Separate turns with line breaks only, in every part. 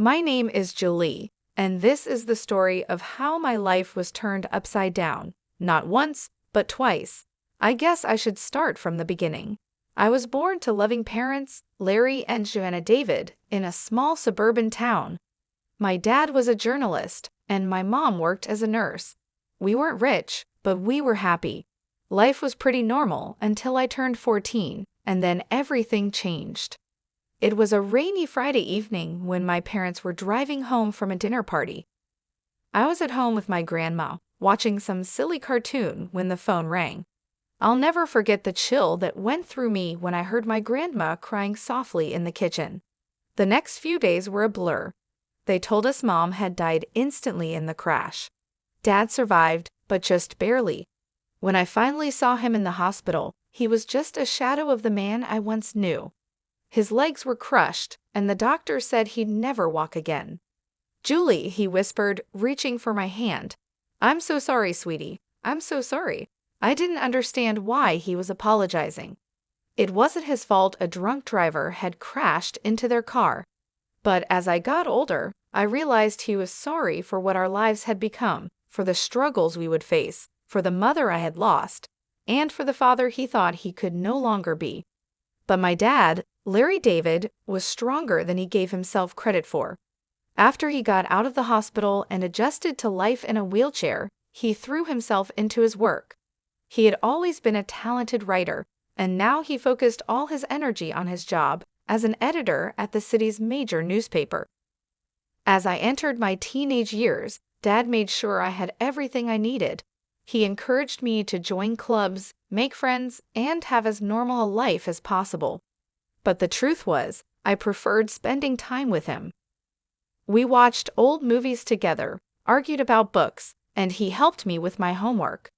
My name is Julie, and this is the story of how my life was turned upside down, not once, but twice. I guess I should start from the beginning. I was born to loving parents, Larry and Joanna David, in a small suburban town. My dad was a journalist, and my mom worked as a nurse. We weren't rich, but we were happy. Life was pretty normal until I turned 14, and then everything changed. It was a rainy Friday evening when my parents were driving home from a dinner party. I was at home with my grandma, watching some silly cartoon when the phone rang. I'll never forget the chill that went through me when I heard my grandma crying softly in the kitchen. The next few days were a blur. They told us Mom had died instantly in the crash. Dad survived, but just barely. When I finally saw him in the hospital, he was just a shadow of the man I once knew. His legs were crushed, and the doctor said he'd never walk again. "Julie," he whispered, reaching for my hand. "I'm so sorry, sweetie. I'm so sorry." I didn't understand why he was apologizing. It wasn't his fault a drunk driver had crashed into their car. But as I got older, I realized he was sorry for what our lives had become, for the struggles we would face, for the mother I had lost, and for the father he thought he could no longer be. But my dad, Larry David, was stronger than he gave himself credit for. After he got out of the hospital and adjusted to life in a wheelchair, he threw himself into his work. He had always been a talented writer, and now he focused all his energy on his job as an editor at the city's major newspaper. As I entered my teenage years, Dad made sure I had everything I needed. He encouraged me to join clubs, make friends, and have as normal a life as possible. But the truth was, I preferred spending time with him. We watched old movies together, argued about books, and he helped me with my homework.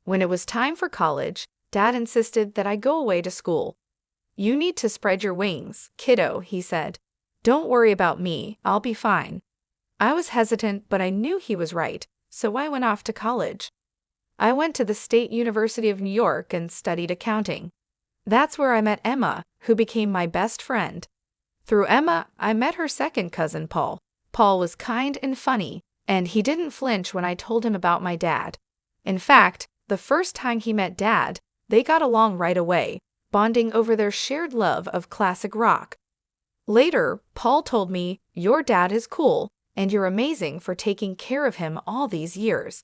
When it was time for college, Dad insisted that I go away to school. "You need to spread your wings, kiddo," he said. "Don't worry about me, I'll be fine." I was hesitant, but I knew he was right, so I went off to college. I went to the State University of New York and studied accounting. That's where I met Emma, who became my best friend. Through Emma, I met her second cousin, Paul. Paul was kind and funny, and he didn't flinch when I told him about my dad. In fact, the first time he met Dad, they got along right away, bonding over their shared love of classic rock. Later, Paul told me, "Your dad is cool, and you're amazing for taking care of him all these years."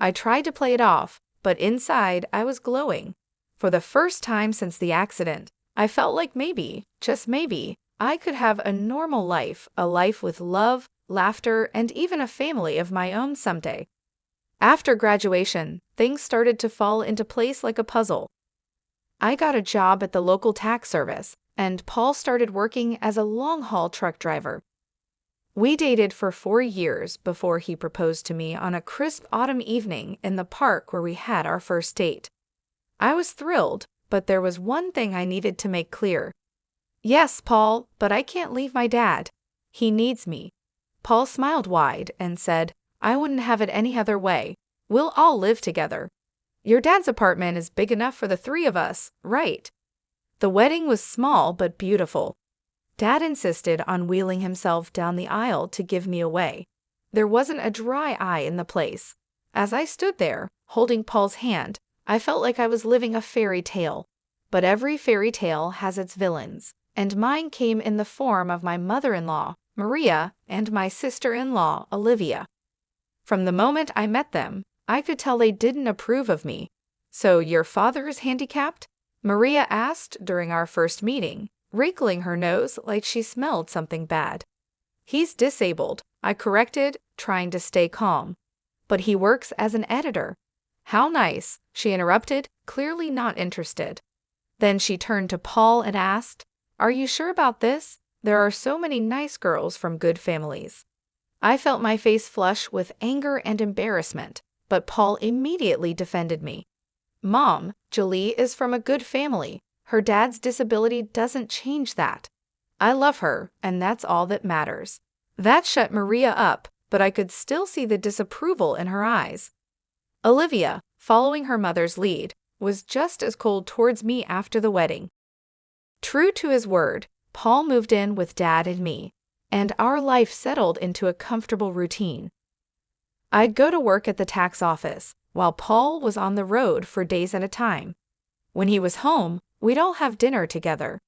I tried to play it off, but inside I was glowing. For the first time since the accident, I felt like maybe, just maybe, I could have a normal life, a life with love, laughter, and even a family of my own someday. After graduation, things started to fall into place like a puzzle. I got a job at the local tax service, and Paul started working as a long-haul truck driver. We dated for 4 years before he proposed to me on a crisp autumn evening in the park where we had our first date. I was thrilled, but there was one thing I needed to make clear. "Yes, Paul, but I can't leave my dad. He needs me." Paul smiled wide and said, "I wouldn't have it any other way. We'll all live together. Your dad's apartment is big enough for the 3 of us, right?" The wedding was small but beautiful. Dad insisted on wheeling himself down the aisle to give me away. There wasn't a dry eye in the place. As I stood there, holding Paul's hand, I felt like I was living a fairy tale. But every fairy tale has its villains, and mine came in the form of my mother-in-law, Maria, and my sister-in-law, Olivia. From the moment I met them, I could tell they didn't approve of me. "So your father is handicapped?" Maria asked during our first meeting, wrinkling her nose like she smelled something bad. "He's disabled," I corrected, trying to stay calm. "But he works as an editor." "How nice," she interrupted, clearly not interested. Then she turned to Paul and asked, "Are you sure about this? There are so many nice girls from good families." I felt my face flush with anger and embarrassment, but Paul immediately defended me. "Mom, Julie is from a good family. Her dad's disability doesn't change that. I love her, and that's all that matters." That shut Maria up, but I could still see the disapproval in her eyes. Olivia, following her mother's lead, was just as cold towards me after the wedding. True to his word, Paul moved in with Dad and me, and our life settled into a comfortable routine. I'd go to work at the tax office, while Paul was on the road for days at a time. When he was home, we'd all have dinner together.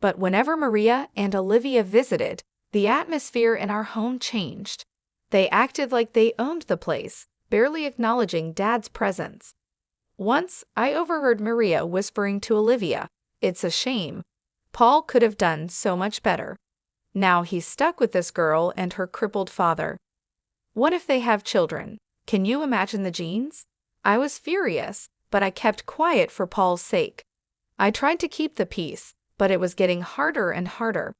But whenever Maria and Olivia visited, the atmosphere in our home changed. They acted like they owned the place, barely acknowledging Dad's presence. Once, I overheard Maria whispering to Olivia, "It's a shame. Paul could have done so much better. Now he's stuck with this girl and her crippled father. What if they have children? Can you imagine the genes?" I was furious, but I kept quiet for Paul's sake. I tried to keep the peace, but it was getting harder and harder.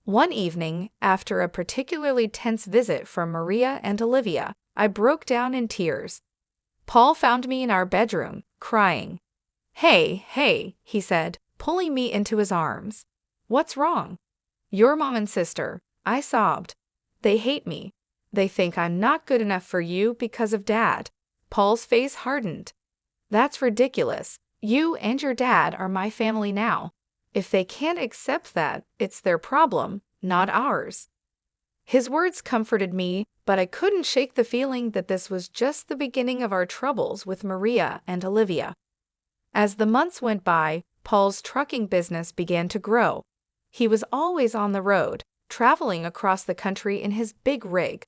One evening, after a particularly tense visit from Maria and Olivia, I broke down in tears. Paul found me in our bedroom, crying. Hey, he said, pulling me into his arms. "What's wrong?" "Your mom and sister," I sobbed. "They hate me. They think I'm not good enough for you because of Dad." Paul's face hardened. "That's ridiculous. You and your dad are my family now. If they can't accept that, it's their problem, not ours." His words comforted me, but I couldn't shake the feeling that this was just the beginning of our troubles with Maria and Olivia. As the months went by, Paul's trucking business began to grow. He was always on the road, traveling across the country in his big rig.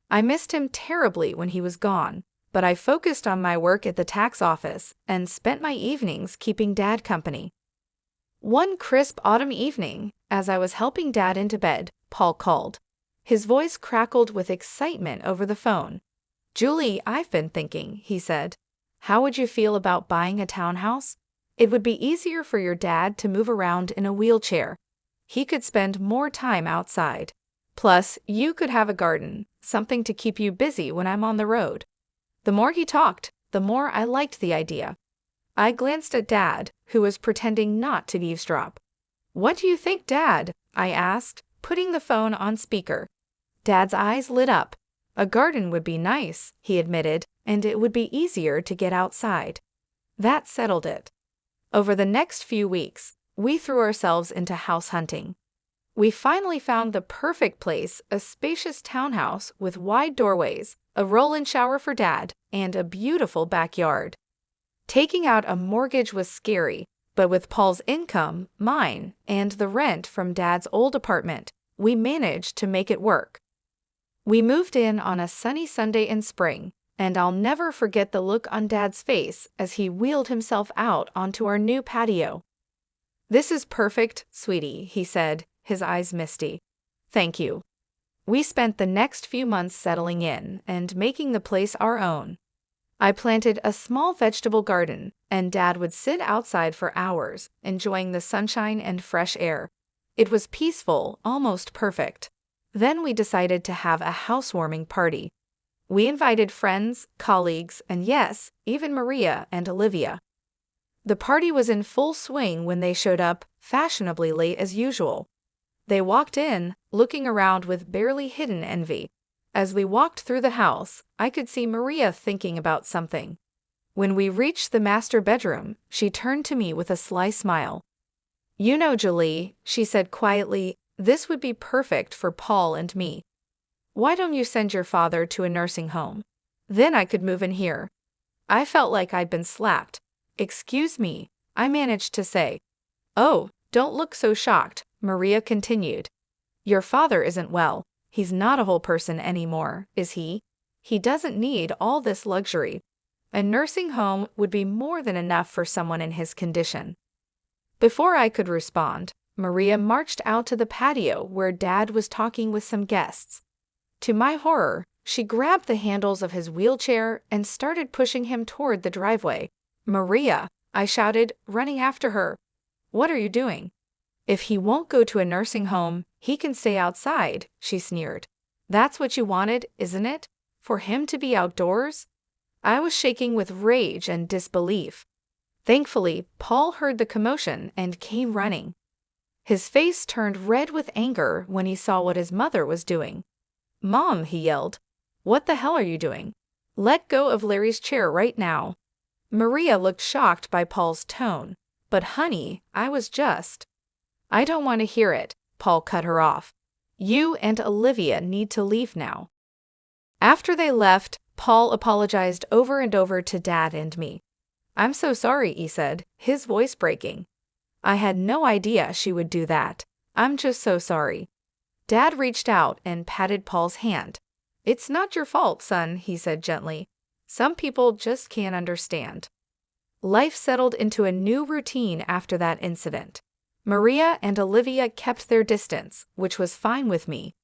I missed him terribly when he was gone, but I focused on my work at the tax office and spent my evenings keeping Dad company. One crisp autumn evening, as I was helping Dad into bed, Paul called. His voice crackled with excitement over the phone. "Julie, I've been thinking," he said. "How would you feel about buying a townhouse? It would be easier for your dad to move around in a wheelchair. He could spend more time outside. Plus, you could have a garden, something to keep you busy when I'm on the road." The more he talked, the more I liked the idea. I glanced at Dad, who was pretending not to eavesdrop. "What do you think, Dad?" I asked, putting the phone on speaker. Dad's eyes lit up. "A garden would be nice," he admitted, "and it would be easier to get outside." That settled it. Over the next few weeks, we threw ourselves into house hunting. We finally found the perfect place, a spacious townhouse with wide doorways, a roll-in shower for Dad, and a beautiful backyard. Taking out a mortgage was scary, but with Paul's income, mine, and the rent from Dad's old apartment, we managed to make it work. We moved in on a sunny Sunday in spring, and I'll never forget the look on Dad's face as he wheeled himself out onto our new patio. "This is perfect, sweetie," he said, his eyes misty. "Thank you." We spent the next few months settling in and making the place our own. I planted a small vegetable garden, and Dad would sit outside for hours, enjoying the sunshine and fresh air. It was peaceful, almost perfect. Then we decided to have a housewarming party. We invited friends, colleagues, and yes, even Maria and Olivia. The party was in full swing when they showed up, fashionably late as usual. They walked in, looking around with barely hidden envy. As we walked through the house, I could see Maria thinking about something. When we reached the master bedroom, she turned to me with a sly smile. "You know, Julie," she said quietly, "this would be perfect for Paul and me. Why don't you send your father to a nursing home? Then I could move in here." I felt like I'd been slapped. "Excuse me," I managed to say. "Oh, don't look so shocked," Maria continued. "Your father isn't well. He's not a whole person anymore, is he? He doesn't need all this luxury. A nursing home would be more than enough for someone in his condition." Before I could respond, Maria marched out to the patio where Dad was talking with some guests. To my horror, she grabbed the handles of his wheelchair and started pushing him toward the driveway. "Maria!" I shouted, running after her. "What are you doing?" "If he won't go to a nursing home, he can stay outside," she sneered. "That's what you wanted, isn't it? For him to be outdoors?" I was shaking with rage and disbelief. Thankfully, Paul heard the commotion and came running. His face turned red with anger when he saw what his mother was doing. "Mom," he yelled, "what the hell are you doing? Let go of Larry's chair right now." Maria looked shocked by Paul's tone. "But honey, I was just—" "I don't want to hear it," Paul cut her off. You and Olivia need to leave now." After they left, Paul apologized over and over to Dad and me. "I'm so sorry," he said, his voice breaking. "I had no idea she would do that. I'm just so sorry." Dad reached out and patted Paul's hand. "It's not your fault, son," he said gently. "Some people just can't understand." Life settled into a new routine after that incident. Maria and Olivia kept their distance, which was fine with me.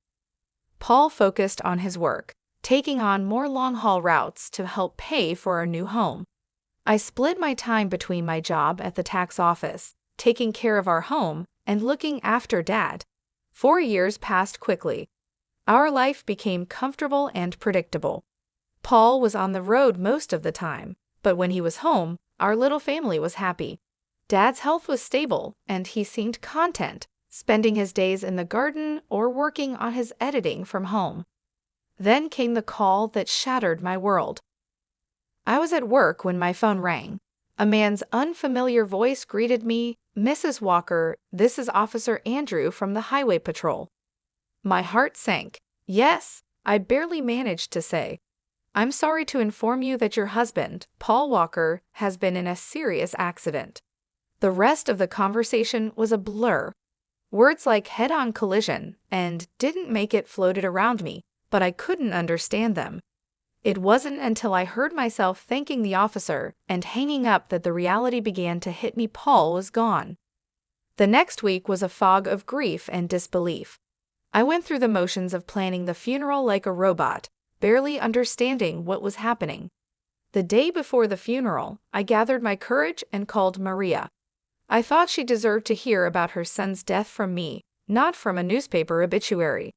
Paul focused on his work, taking on more long-haul routes to help pay for our new home. I split my time between my job at the tax office, taking care of our home, and looking after Dad. 4 years passed quickly. Our life became comfortable and predictable. Paul was on the road most of the time, but when he was home, our little family was happy. Dad's health was stable, and he seemed content, spending his days in the garden or working on his editing from home. Then came the call that shattered my world. I was at work when my phone rang. A man's unfamiliar voice greeted me. "Mrs. Walker, this is Officer Andrew from the Highway Patrol." My heart sank. "Yes," I barely managed to say. "I'm sorry to inform you that your husband, Paul Walker, has been in a serious accident." The rest of the conversation was a blur. Words like head-on collision and "didn't make it" floated around me, but I couldn't understand them. It wasn't until I heard myself thanking the officer and hanging up that the reality began to hit me. Paul was gone. The next week was a fog of grief and disbelief. I went through the motions of planning the funeral like a robot, barely understanding what was happening. The day before the funeral, I gathered my courage and called Maria. I thought she deserved to hear about her son's death from me, not from a newspaper obituary.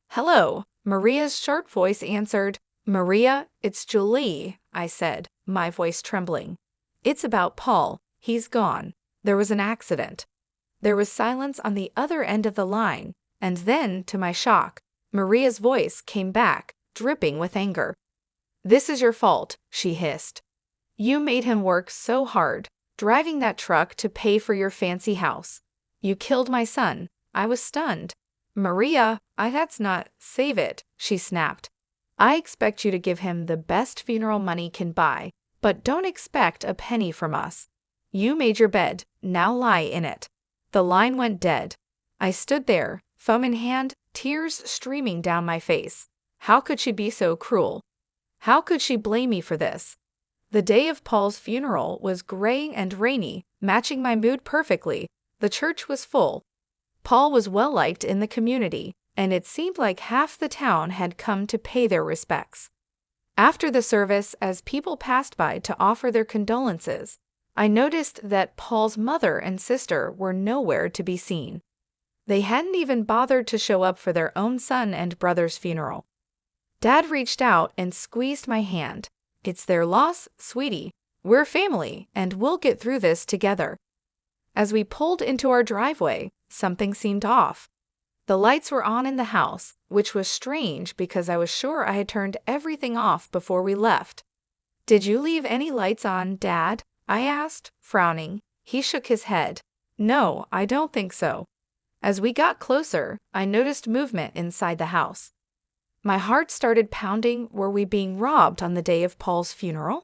"Hello," Maria's sharp voice answered. "Maria, it's Julie," I said, my voice trembling. "It's about Paul. He's gone. There was an accident." There was silence on the other end of the line, and then, to my shock, Maria's voice came back, dripping with anger. "This is your fault," she hissed. "You made him work so hard, driving that truck to pay for your fancy house. You killed my son." I was stunned. "Maria, that's not—" "Save it," she snapped. "I expect you to give him the best funeral money can buy, but don't expect a penny from us. You made your bed, now lie in it." The line went dead. I stood there, phone in hand, tears streaming down my face. How could she be so cruel? How could she blame me for this? The day of Paul's funeral was gray and rainy, matching my mood perfectly. The church was full. Paul was well liked in the community, and it seemed like half the town had come to pay their respects. After the service, as people passed by to offer their condolences, I noticed that Paul's mother and sister were nowhere to be seen. They hadn't even bothered to show up for their own son and brother's funeral. Dad reached out and squeezed my hand. "It's their loss, sweetie. We're family, and we'll get through this together." As we pulled into our driveway, something seemed off. The lights were on in the house, which was strange because I was sure I had turned everything off before we left. "Did you leave any lights on, Dad?" I asked, frowning. He shook his head. "No, I don't think so." As we got closer, I noticed movement inside the house. My heart started pounding. Were we being robbed on the day of Paul's funeral?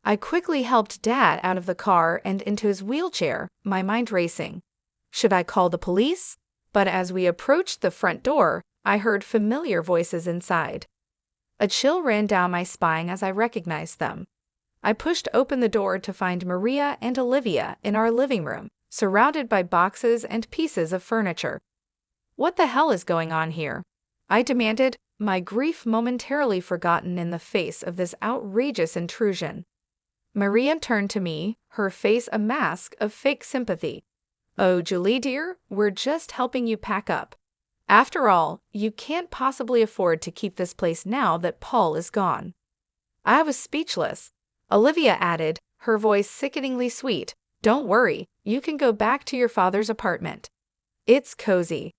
I quickly helped Dad out of the car and into his wheelchair, my mind racing. Should I call the police? But as we approached the front door, I heard familiar voices inside. A chill ran down my spine as I recognized them. I pushed open the door to find Maria and Olivia in our living room, surrounded by boxes and pieces of furniture. "What the hell is going on here?" I demanded, my grief momentarily forgotten in the face of this outrageous intrusion. Maria turned to me, her face a mask of fake sympathy. "Oh, Julie dear, we're just helping you pack up. After all, you can't possibly afford to keep this place now that Paul is gone." I was speechless. Olivia added, her voice sickeningly sweet, "Don't worry, you can go back to your father's apartment. It's cozy."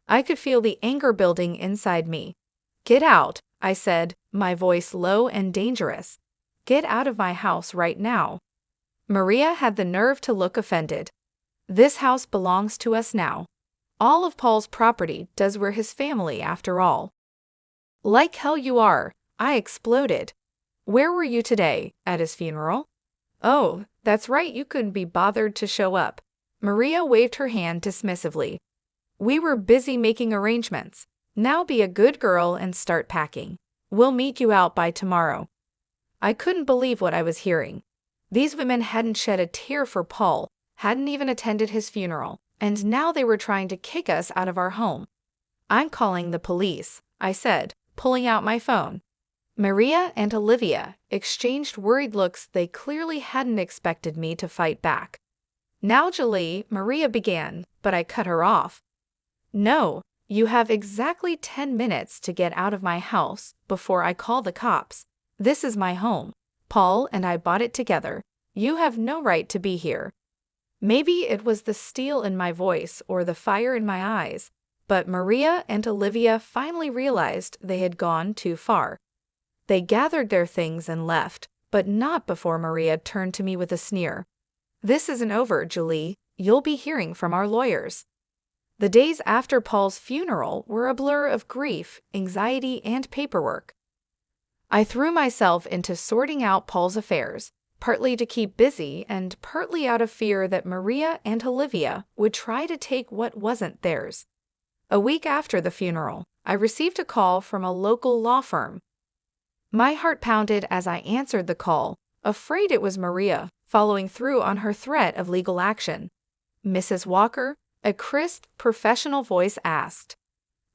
I could feel the anger building inside me. "Get out," I said, my voice low and dangerous. "Get out of my house right now." Maria had the nerve to look offended. "This house belongs to us now." All of Paul's property does we're his family after all. Like hell you are, I exploded. Where were you today, at his funeral? Oh, that's right, you couldn't be bothered to show up. Maria waved her hand dismissively. We were busy making arrangements. Now be a good girl and start packing. We'll meet you out by tomorrow. I couldn't believe what I was hearing. These women hadn't shed a tear for Paul, hadn't even attended his funeral, and now they were trying to kick us out of our home. I'm calling the police, I said, pulling out my phone. Maria and Olivia exchanged worried looks. They clearly hadn't expected me to fight back. Now, Julie, Maria began, but I cut her off. No, you have exactly 10 minutes to get out of my house before I call the cops. This is my home. Paul and I bought it together. You have no right to be here. Maybe it was the steel in my voice or the fire in my eyes, but Maria and Olivia finally realized they had gone too far. They gathered their things and left, but not before Maria turned to me with a sneer. This isn't over, Julie. You'll be hearing from our lawyers. The days after Paul's funeral were a blur of grief, anxiety, and paperwork. I threw myself into sorting out Paul's affairs, partly to keep busy and partly out of fear that Maria and Olivia would try to take what wasn't theirs. A week after the funeral, I received a call from a local law firm. My heart pounded as I answered the call, afraid it was Maria, following through on her threat of legal action. Mrs. Walker, a crisp, professional voice asked.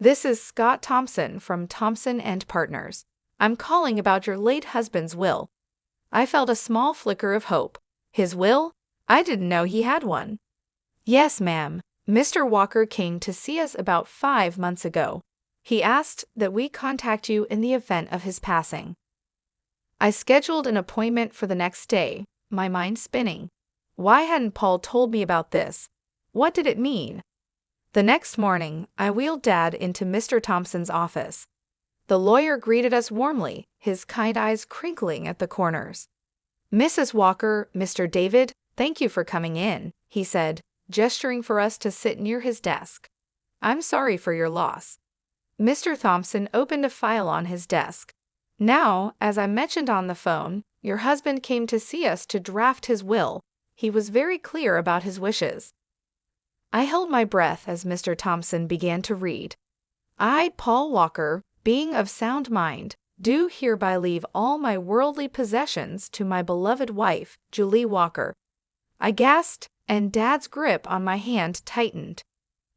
This is Scott Thompson from Thompson & Partners. I'm calling about your late husband's will. I felt a small flicker of hope. His will? I didn't know he had one. Yes, ma'am. Mr. Walker came to see us about 5 months ago. He asked that we contact you in the event of his passing. I scheduled an appointment for the next day, my mind spinning. Why hadn't Paul told me about this? What did it mean? The next morning, I wheeled Dad into Mr. Thompson's office. The lawyer greeted us warmly, his kind eyes crinkling at the corners. Mrs. Walker, Mr. David, thank you for coming in, he said, gesturing for us to sit near his desk. I'm sorry for your loss. Mr. Thompson opened a file on his desk. Now, as I mentioned on the phone, your husband came to see us to draft his will. He was very clear about his wishes. I held my breath as Mr. Thompson began to read. I, Paul Walker, being of sound mind, do hereby leave all my worldly possessions to my beloved wife, Julie Walker. I gasped, and Dad's grip on my hand tightened.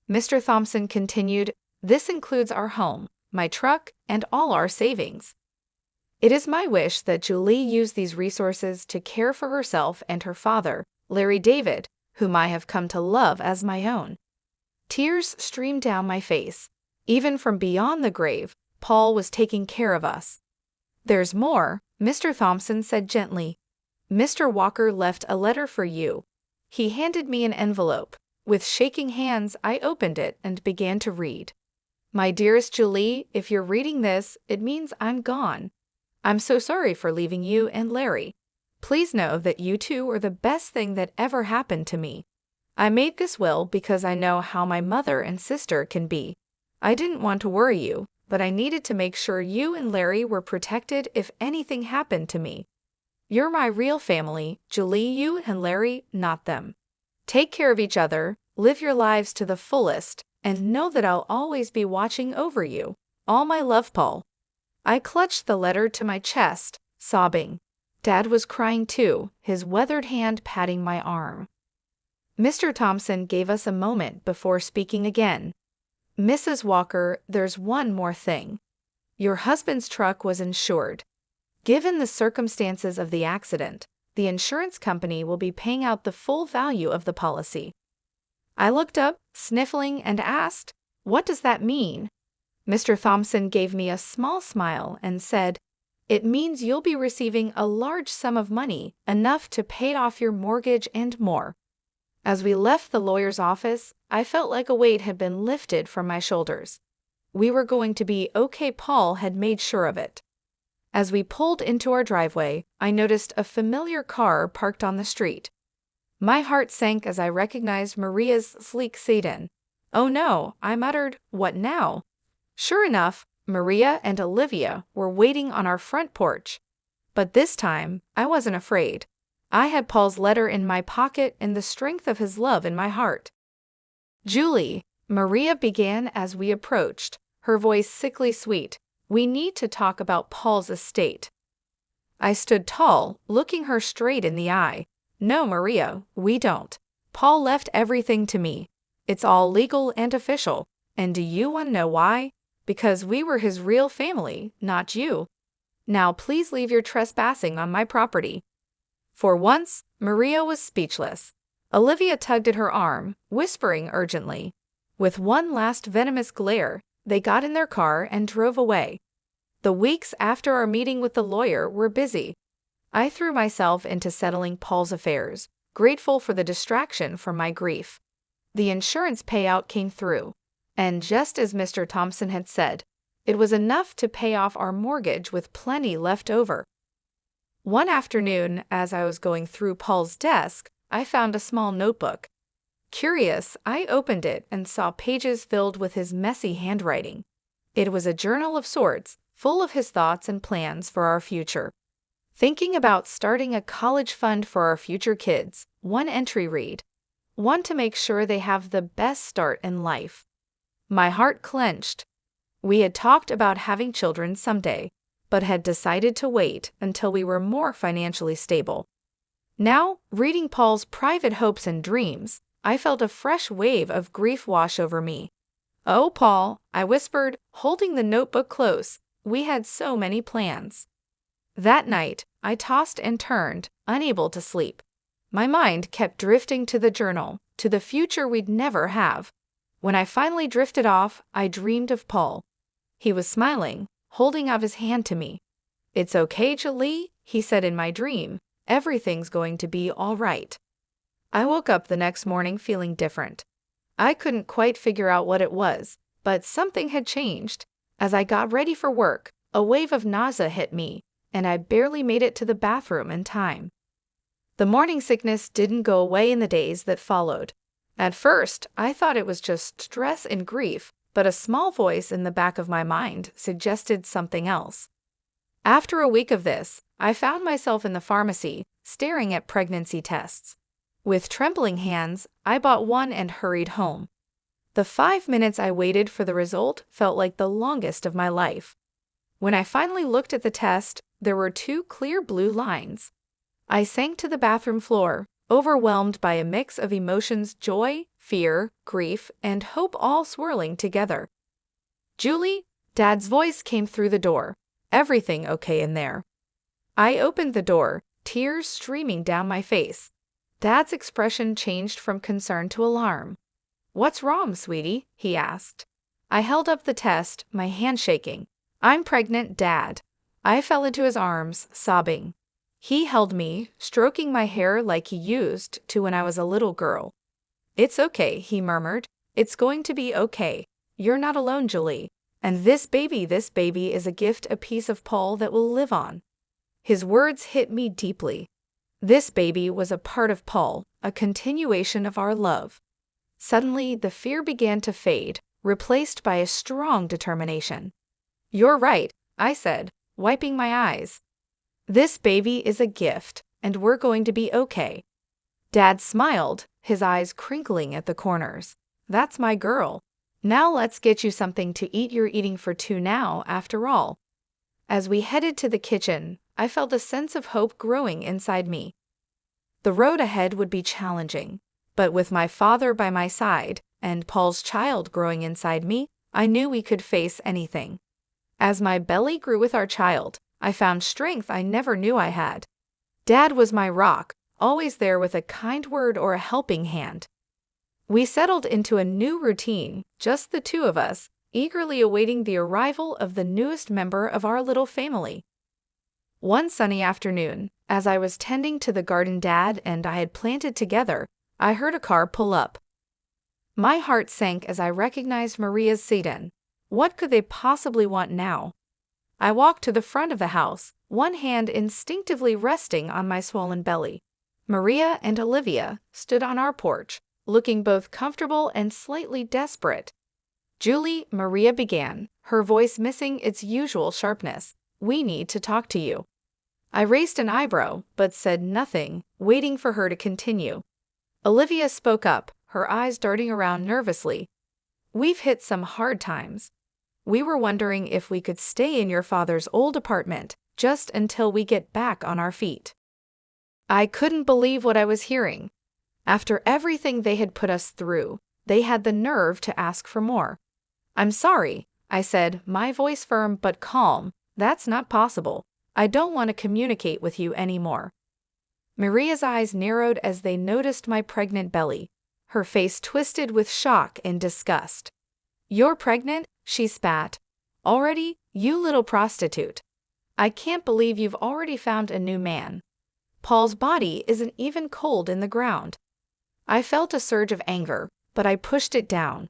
Mr. Thompson continued, this includes our home, my truck, and all our savings. It is my wish that Julie use these resources to care for herself and her father, Larry David, whom I have come to love as my own. Tears streamed down my face. Even from beyond the grave, Paul was taking care of us. There's more, Mr. Thompson said gently. Mr. Walker left a letter for you. He handed me an envelope. With shaking hands, I opened it and began to read. My dearest Julie, if you're reading this, it means I'm gone. I'm so sorry for leaving you and Larry. Please know that you two are the best thing that ever happened to me. I made this will because I know how my mother and sister can be. I didn't want to worry you, but I needed to make sure you and Larry were protected if anything happened to me. You're my real family, Julie, you and Larry, not them. Take care of each other, live your lives to the fullest, and know that I'll always be watching over you. All my love, Paul. I clutched the letter to my chest, sobbing. Dad was crying too, his weathered hand patting my arm. Mr. Thompson gave us a moment before speaking again. Mrs. Walker, there's one more thing. Your husband's truck was insured. Given the circumstances of the accident, the insurance company will be paying out the full value of the policy. I looked up, sniffling, and asked, what does that mean? Mr. Thompson gave me a small smile and said, it means you'll be receiving a large sum of money, enough to pay off your mortgage and more. As we left the lawyer's office, I felt like a weight had been lifted from my shoulders. We were going to be okay. Paul had made sure of it. As we pulled into our driveway, I noticed a familiar car parked on the street. My heart sank as I recognized Maria's sleek sedan. "Oh no," I muttered, "what now?" Sure enough, Maria and Olivia were waiting on our front porch. But this time, I wasn't afraid. I had Paul's letter in my pocket and the strength of his love in my heart. "Julie," Maria began as we approached, her voice sickly sweet, "we need to talk about Paul's estate." I stood tall, looking her straight in the eye. "No, Maria, we don't. Paul left everything to me. It's all legal and official. And do you want to know why? Because we were his real family, not you. Now please leave your trespassing on my property." For once, Maria was speechless. Olivia tugged at her arm, whispering urgently. With one last venomous glare, they got in their car and drove away. The weeks after our meeting with the lawyer were busy. I threw myself into settling Paul's affairs, grateful for the distraction from my grief. The insurance payout came through, and just as Mr. Thompson had said, it was enough to pay off our mortgage with plenty left over. One afternoon, as I was going through Paul's desk, I found a small notebook. Curious, I opened it and saw pages filled with his messy handwriting. It was a journal of sorts, full of his thoughts and plans for our future. Thinking about starting a college fund for our future kids, one entry read, "Want to make sure they have the best start in life." My heart clenched. We had talked about having children someday, but had decided to wait until we were more financially stable. Now, reading Paul's private hopes and dreams, I felt a fresh wave of grief wash over me. "Oh, Paul," I whispered, holding the notebook close, "we had so many plans." That night, I tossed and turned, unable to sleep. My mind kept drifting to the journal, to the future we'd never have. When I finally drifted off, I dreamed of Paul. He was smiling, holding out his hand to me. "It's okay, Julie," he said in my dream. "Everything's going to be all right." I woke up the next morning feeling different. I couldn't quite figure out what it was, but something had changed. As I got ready for work, a wave of nausea hit me, and I barely made it to the bathroom in time. The morning sickness didn't go away in the days that followed. At first, I thought it was just stress and grief, but a small voice in the back of my mind suggested something else. After a week of this, I found myself in the pharmacy, staring at pregnancy tests. With trembling hands, I bought one and hurried home. The 5 minutes I waited for the result felt like the longest of my life. When I finally looked at the test, there were 2 clear blue lines. I sank to the bathroom floor, overwhelmed by a mix of emotions: joy, fear, grief, and hope all swirling together. "Julie," Dad's voice came through the door. "Everything okay in there?" I opened the door, tears streaming down my face. Dad's expression changed from concern to alarm. "What's wrong, sweetie?" he asked. I held up the test, my hand shaking. "I'm pregnant, Dad." I fell into his arms, sobbing. He held me, stroking my hair like he used to when I was a little girl. "It's okay," he murmured. "It's going to be okay. You're not alone, Julie. And this baby is a gift, a piece of Paul that will live on." His words hit me deeply. This baby was a part of Paul, a continuation of our love. Suddenly, the fear began to fade, replaced by a strong determination. "You're right," I said, wiping my eyes. "This baby is a gift, and we're going to be okay." Dad smiled, his eyes crinkling at the corners. "That's my girl. Now let's get you something to eat. You're eating for 2 now, after all." As we headed to the kitchen, I felt a sense of hope growing inside me. The road ahead would be challenging, but with my father by my side and Paul's child growing inside me, I knew we could face anything. As my belly grew with our child, I found strength I never knew I had. Dad was my rock, always there with a kind word or a helping hand. We settled into a new routine, just the 2 of us, eagerly awaiting the arrival of the newest member of our little family. One sunny afternoon, as I was tending to the garden Dad and I had planted together, I heard a car pull up. My heart sank as I recognized Maria's sedan. What could they possibly want now? I walked to the front of the house, one hand instinctively resting on my swollen belly. Maria and Olivia stood on our porch, looking both comfortable and slightly desperate. "Julie," Maria began, her voice missing its usual sharpness, "we need to talk to you." I raised an eyebrow, but said nothing, waiting for her to continue. Olivia spoke up, her eyes darting around nervously. "We've hit some hard times. We were wondering if we could stay in your father's old apartment, just until we get back on our feet." I couldn't believe what I was hearing. After everything they had put us through, they had the nerve to ask for more. "I'm sorry," I said, my voice firm but calm. "That's not possible. I don't want to communicate with you anymore." Maria's eyes narrowed as they noticed my pregnant belly. Her face twisted with shock and disgust. "You're pregnant?" she spat. "Already? You little prostitute. I can't believe you've already found a new man. Paul's body isn't even cold in the ground." I felt a surge of anger, but I pushed it down.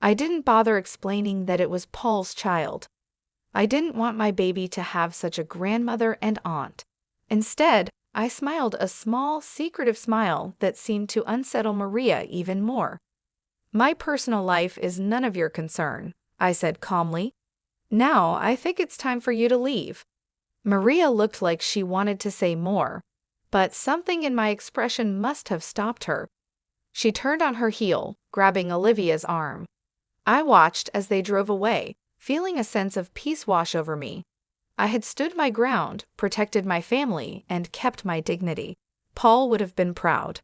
I didn't bother explaining that it was Paul's child. I didn't want my baby to have such a grandmother and aunt. Instead, I smiled a small, secretive smile that seemed to unsettle Maria even more. "My personal life is none of your concern," I said calmly. "Now I think it's time for you to leave." Maria looked like she wanted to say more, but something in my expression must have stopped her. She turned on her heel, grabbing Olivia's arm. I watched as they drove away, feeling a sense of peace wash over me. I had stood my ground, protected my family, and kept my dignity. Paul would have been proud.